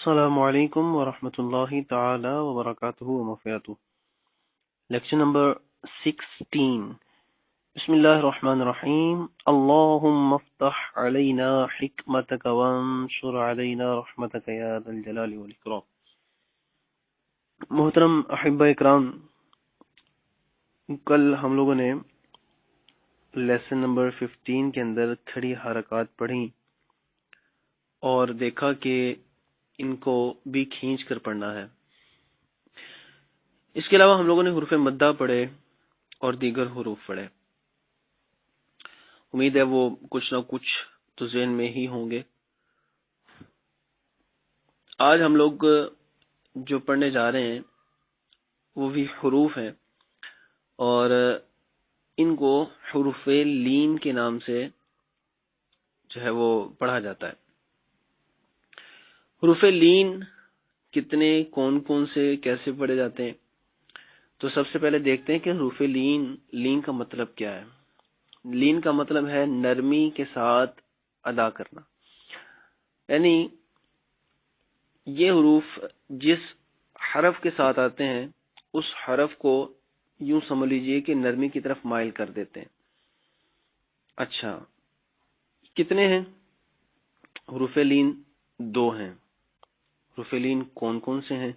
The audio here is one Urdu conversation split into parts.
السلام علیکم ورحمۃ اللہ تعالی وبرکاتہ ومغفرتہ۔ Lecture number 16۔ بسم اللہ الرحمن الرحیم۔ اللہم افتح علینا حکمتک وانشر علینا رحمتک یا ذا الجلال والاکرام۔ محترم احبہ اکرام، کل ہم لوگوں نے لیسن نمبر 15 کے اندر کھڑی حرکات پڑھی اور دیکھا کہ ان کو بھی کھینچ کر پڑھنا ہے۔ اس کے علاوہ ہم لوگوں نے حروف مدہ پڑھے اور دیگر حروف پڑھے۔ امید ہے وہ کچھ نہ کچھ تو ذہن میں ہی ہوں گے۔ آج ہم لوگ جو پڑھنے جا رہے ہیں وہ بھی حروف ہیں اور ان کو حروف لین کے نام سے جو ہے وہ پڑھا جاتا ہے۔ حروف لین کتنے، کون کون سے، کیسے پڑھے جاتے ہیں؟ تو سب سے پہلے دیکھتے ہیں کہ حروف لین کا مطلب کیا ہے۔ لین کا مطلب ہے نرمی کے ساتھ ادا کرنا، یعنی یہ حروف جس حرف کے ساتھ آتے ہیں اس حرف کو یوں سمجھ لیجئے کہ نرمی کی طرف مائل کر دیتے ہیں۔ اچھا، کتنے ہیں؟ حروف لین 2 ہیں۔ حروف لین کون کون سے ہیں؟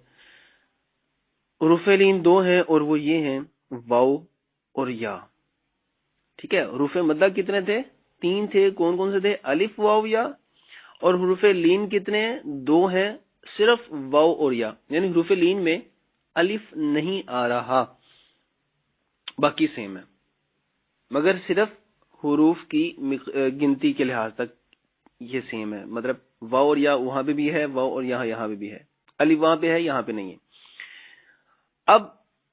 حروف لین 2 ہیں اور وہ یہ ہیں واو اور یا۔ ٹھیک ہے، حروف مدہ کتنے تھے؟ 3 تھے۔ کون کون سے تھے؟ الف، واو، یا۔ اور حروف لین کتنے ہیں؟ 2 ہیں، صرف واو اور یا، یعنی حروف لین میں الف نہیں آ رہا، باقی سیم ہے، مگر صرف حروف کی گنتی کے لحاظ تک یہ سیم ہے۔ مطلب واو اور یا وہاں پہ بھی ہے، واو اور یہاں پہ بھی ہے، الف وہاں پہ ہے، یہاں پہ نہیں ہے۔ اب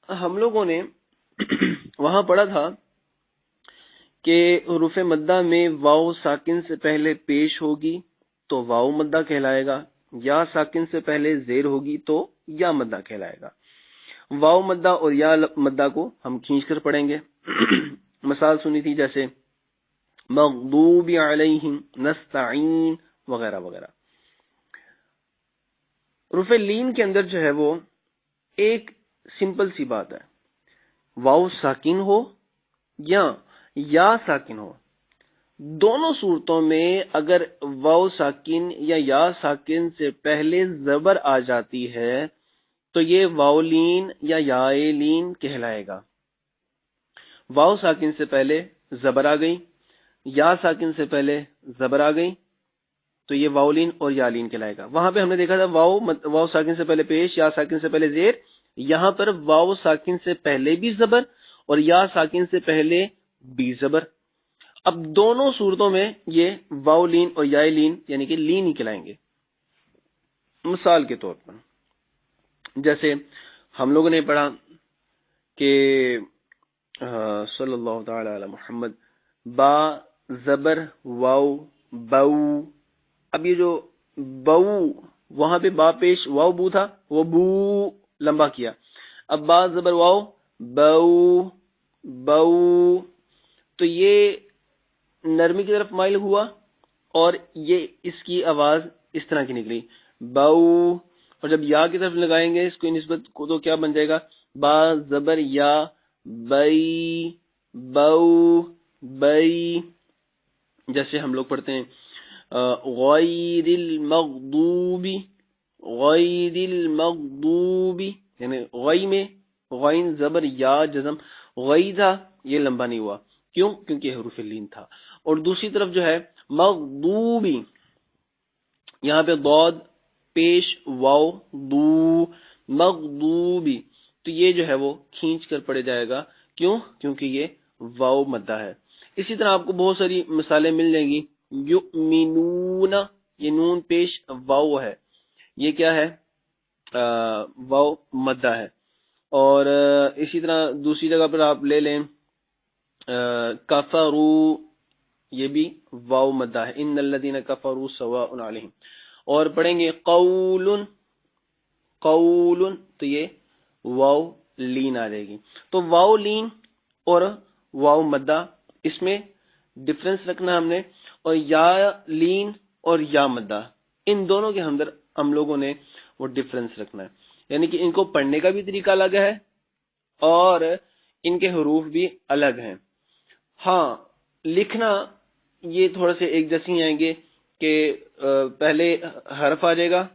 ہم لوگوں نے وہاں پڑھا تھا کہ حروف مدہ میں واو ساکن سے پہلے پیش ہوگی تو واو مدہ کہلائے گا، یا ساکن سے پہلے زیر ہوگی تو یا مدہ کہلائے گا۔ واو مدہ اور یا مدہ کو ہم کھینچ کر پڑھیں گے۔ مثال سنی تھی جیسے مغضوب علیہم، نستعین، وغیرہ وغیرہ۔ حروف لین کے اندر جو ہے وہ ایک سمپل سی بات ہے، واو ساکن ہو یا ساکن ہو، دونوں صورتوں میں اگر واو ساکن یا ساکن سے پہلے زبر آ جاتی ہے تو یہ واو لین یا یائے لین کہلائے گا۔ واو ساکن سے پہلے زبر آ گئی، یا ساکن سے پہلے زبر آ گئی تو یہ واو لین اور یا لین کہلائے گا۔ وہاں پہ ہم نے دیکھا تھا واو ساکن سے پہلے پیش، یا ساکن سے پہلے زیر۔ یہاں پر واو ساکن سے پہلے بھی زبر اور یا ساکن سے پہلے بھی زبر۔ اب دونوں صورتوں میں یہ واو لین اور یا لین یعنی کہ لین ہی کہلائیں گے۔ مثال کے طور پر جیسے ہم لوگوں نے پڑھا کہ صلی اللہ تعالی علی محمد، با زبر واو، بو۔ اب یہ جو بو، وہاں پہ با پیش واو بو تھا، وہ بو لمبا کیا۔ اب با زبر واو، بو بو، تو یہ نرمی کی طرف مائل ہوا اور یہ اس کی آواز اس طرح کی نکلی، بو۔ اور جب یا کی طرف لگائیں گے اس کو نسبت کو تو کیا بن جائے گا؟ با زبر یا، بئی، بو بئی۔ جیسے ہم لوگ پڑھتے ہیں غیر المغضوب، غیر المغضوب، یعنی غی میں غین زبر یا جزم، غی تھا، یہ لمبا نہیں ہوا، کیوں؟ کیونکہ یہ حروف لین تھا۔ اور دوسری طرف جو ہے مغضوبی، یہاں پہ ضاد پیش واو، دو، مغضوبی، تو یہ جو ہے وہ کھینچ کر پڑے جائے گا، کیوں؟ کیونکہ یہ واو مدہ ہے۔ اسی طرح آپ کو بہت ساری مثالیں مل جائیں گی۔ یؤمنون، یہ نون پیش واو ہے، یہ کیا ہے؟ واو مدہ ہے۔ اور اسی طرح دوسری جگہ پر آپ لے لیں کفروا، یہ بھی واو مدہ ہے، ان الذین کفروا سواء علیہم۔ اور پڑھیں گے قول، قول، تو یہ واو لین آ جائے گی۔ تو واو لین اور واو مدہ، اس میں ڈفرنس رکھنا ہم نے، اور یا لین اور یا مدہ، ان دونوں کے اندر ہم لوگوں نے وہ ڈفرنس رکھنا ہے، یعنی کہ ان کو پڑھنے کا بھی طریقہ الگ ہے اور ان کے حروف بھی الگ ہیں۔ ہاں لکھنا یہ تھوڑے سے ایک جیسے ہی آئیں گے کہ پہلے حرف آ جائے گا،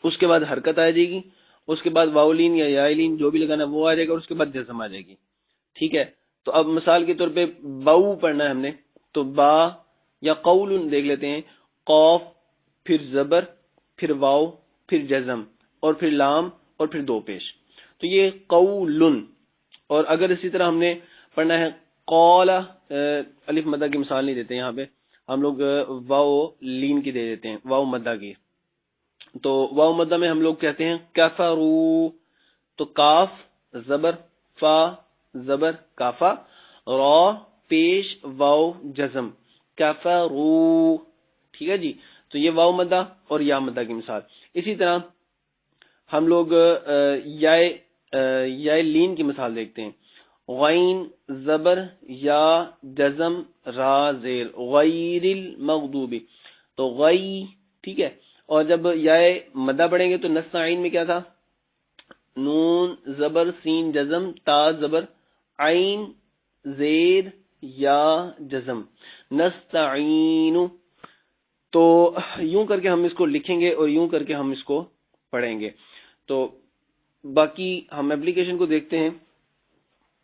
اس کے بعد حرکت آ جائے گی، اس کے بعد واؤلین یا یائلین جو بھی لگانا وہ آ جائے گا، اور اس کے بعد جزم آ جائے گی، ٹھیک ہے۔ تو اب مثال کے طور پہ باؤ پڑھنا ہے ہم نے، تو با یا قول دیکھ لیتے ہیں، قوف پھر زبر پھر واؤ پھر جزم اور پھر لام اور پھر دو پیش، تو یہ قولن۔ اور اگر اسی طرح ہم نے پڑھنا ہے قولا، الف مدہ کی مثال نہیں دیتے یہاں پہ، ہم لوگ واؤ لین کی دے دیتے ہیں، واؤ مدہ کی۔ تو واؤ مدہ میں ہم لوگ کہتے ہیں کفرو، تو کاف زبر فا زبر کافا، را پیش واؤ جزم کفرو، ٹھیک ہے جی۔ تو یہ واؤ مدہ اور یا مدہ کی مثال۔ اسی طرح ہم لوگ یا لین کی مثال دیکھتے ہیں، غین زبر یا جزم را زیر غیر المغضوب، تو غی، ٹھیک ہے۔ اور جب یا مدہ پڑھیں گے تو نستعین میں کیا تھا، نون زبر سین جزم تا زبر عین زیر یا جزم نستعین۔ تو یوں کر کے ہم اس کو لکھیں گے اور یوں کر کے ہم اس کو پڑھیں گے۔ تو باقی ہم اپلیکیشن کو دیکھتے ہیں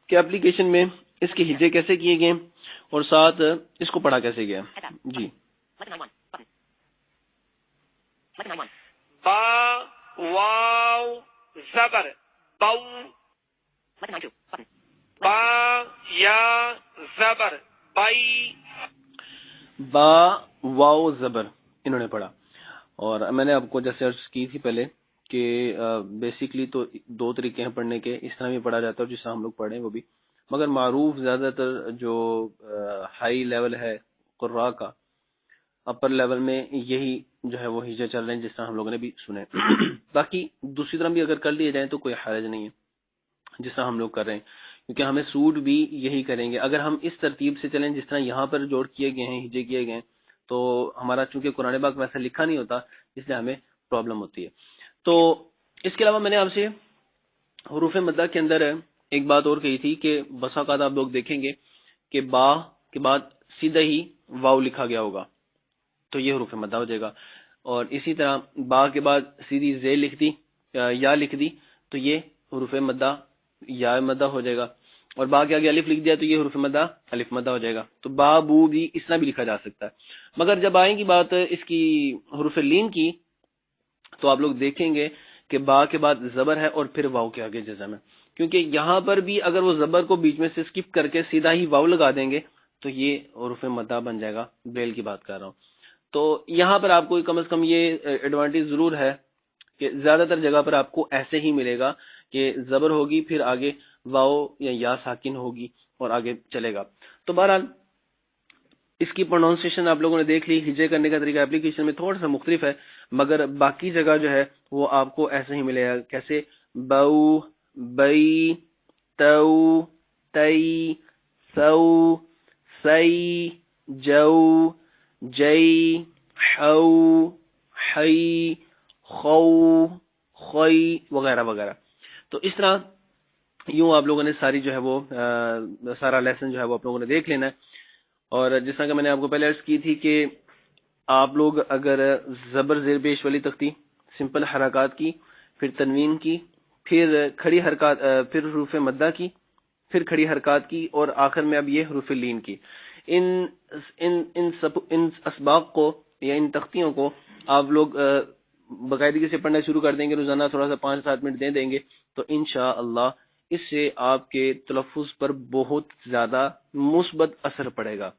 کہ اپلیکیشن میں اس کے ہجے کیسے کیے گئے اور ساتھ اس کو پڑھا کیسے گیا جی۔ با واو زبر بو، با یا زبر بائی، با واو زبر انہوں نے پڑھا۔ اور میں نے آپ کو جیسے عرض کی تھی پہلے کہ بیسیکلی تو دو طریقے ہیں پڑھنے کے، اس طرح بھی پڑھا جاتا ہے اور جس طرح ہم لوگ پڑھیں وہ بھی، مگر معروف زیادہ تر جو ہائی لیول ہے قراء کا، اپر لیول میں یہی جو ہے وہ ہجے چل رہے ہیں جس طرح ہم لوگوں نے بھی سنے۔ باقی دوسری طرح بھی اگر کر لیے جائیں تو کوئی حرج نہیں ہے جس طرح ہم لوگ کر رہے ہیں، کیونکہ ہمیں سوٹ بھی یہی کریں گے۔ اگر ہم اس ترتیب سے چلیں جس طرح یہاں پر جوڑ کیے گئے ہیں، ہجے کیے گئے ہیں، تو ہمارا چونکہ قرآن پاک ویسا لکھا نہیں ہوتا اس لیے ہمیں پرابلم ہوتی ہے۔ تو اس کے علاوہ میں نے آپ سے حروف مدہ کے اندر ایک بات اور کہی تھی کہ بسا اوقات آپ لوگ دیکھیں گے کہ با کے بعد سیدھا ہی واو لکھا گیا ہوگا، تو یہ حروف مدہ ہو جائے گا۔ اور اسی طرح با کے بعد سیدھی زے لکھ دی یا لکھ دی تو یہ حروف مدہ یا مدہ ہو جائے گا، اور با کے آگے الف لکھ دیا تو یہ حروف مدہ الف مدہ ہو جائے گا۔ تو با بو بھی اس طرح بھی لکھا جا سکتا ہے، مگر جب آئیں گی بات اس کی حروف لین کی تو آپ لوگ دیکھیں گے کہ با کے بعد زبر ہے اور پھر واو کے آگے جزم ہے، کیونکہ یہاں پر بھی اگر وہ زبر کو بیچ میں سے سکپ کر کے سیدھا ہی واو لگا دیں گے تو یہ حروف مدہ بن جائے گا، بیل کی بات کر رہا ہوں۔ تو یہاں پر آپ کو کم از کم یہ ایڈوانٹیج ضرور ہے کہ زیادہ تر جگہ پر آپ کو ایسے ہی ملے گا کہ زبر ہوگی پھر آگے واو یا ساکن ہوگی اور آگے چلے گا۔ تو بہرحال اس کی پروننسیشن آپ لوگوں نے دیکھ لی، ہجے کرنے کا طریقہ اپلیکیشن میں تھوڑا سا مختلف ہے، مگر باقی جگہ جو ہے وہ آپ کو ایسے ہی ملے گا، کیسے بو بئی تو تئی سو سی جو جئی حو حی خو خی وغیرہ وغیرہ۔ تو اس طرح یوں آپ لوگوں نے ساری جو ہے وہ سارا لیسن جو ہے وہ آپ لوگوں نے دیکھ لینا ہے۔ اور جس طرح کہ میں نے آپ کو پہلے عرض کی تھی کہ آپ لوگ اگر زبر زیر پیش والی تختی سمپل حرکات کی، پھر تنوین کی، پھر کھڑی حرکات، پھر حروف مدہ کی، پھر کھڑی حرکات کی، اور آخر میں اب یہ حروف لین کی، ان اسباق کو یا ان تختیوں کو آپ لوگ باقاعدگی سے پڑھنا شروع کر دیں گے، روزانہ تھوڑا سا 5-7 منٹ دیں گے تو انشاءاللہ اس سے آپ کے تلفظ پر بہت زیادہ مثبت اثر پڑے گا۔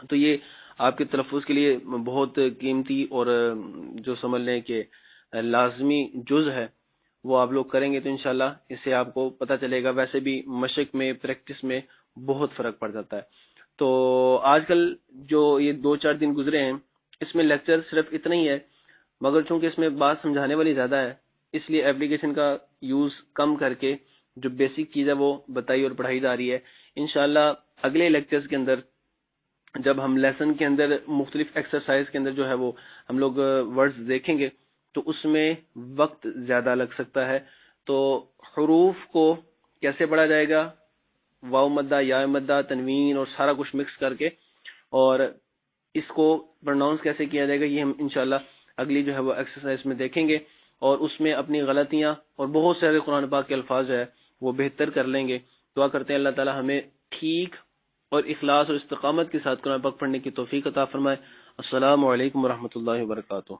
تو یہ آپ کے تلفظ کے لیے بہت قیمتی اور جو سمجھ لیں کہ لازمی جز ہے وہ آپ لوگ کریں گے تو انشاءاللہ اس سے آپ کو پتہ چلے گا۔ ویسے بھی مشق میں پریکٹس میں بہت فرق پڑ جاتا ہے۔ تو آج کل جو یہ 2-4 دن گزرے ہیں اس میں لیکچر صرف اتنا ہی ہے، مگر چونکہ اس میں بات سمجھانے والی زیادہ ہے اس لیے اپلیکیشن کا یوز کم کر کے جو بیسک چیز ہے وہ بتائی اور پڑھائی جا رہی ہے۔ انشاءاللہ اگلے لیکچرز کے اندر جب ہم لیسن کے اندر مختلف ایکسرسائز کے اندر جو ہے وہ ہم لوگ ورڈز دیکھیں گے تو اس میں وقت زیادہ لگ سکتا ہے. تو حروف کو کیسے پڑھا جائے گا؟ واو مدہ، یا مدہ، تنوین اور سارا کچھ مکس کر کے، اور اس کو پروناؤنس کیسے کیا جائے گا یہ ہم انشاءاللہ اگلی جو ہے وہ ایکسرسائز میں دیکھیں گے، اور اس میں اپنی غلطیاں اور بہت سارے قرآن پاک کے الفاظ ہے وہ بہتر کر لیں گے. دعا کرتے ہیں اللہ تعالی ہمیں ٹھیک اور اخلاص اور استقامت کے ساتھ قرآن پاک پڑھنے کی توفیق عطا فرمائے. السلام علیکم ورحمۃ اللہ وبرکاتہ.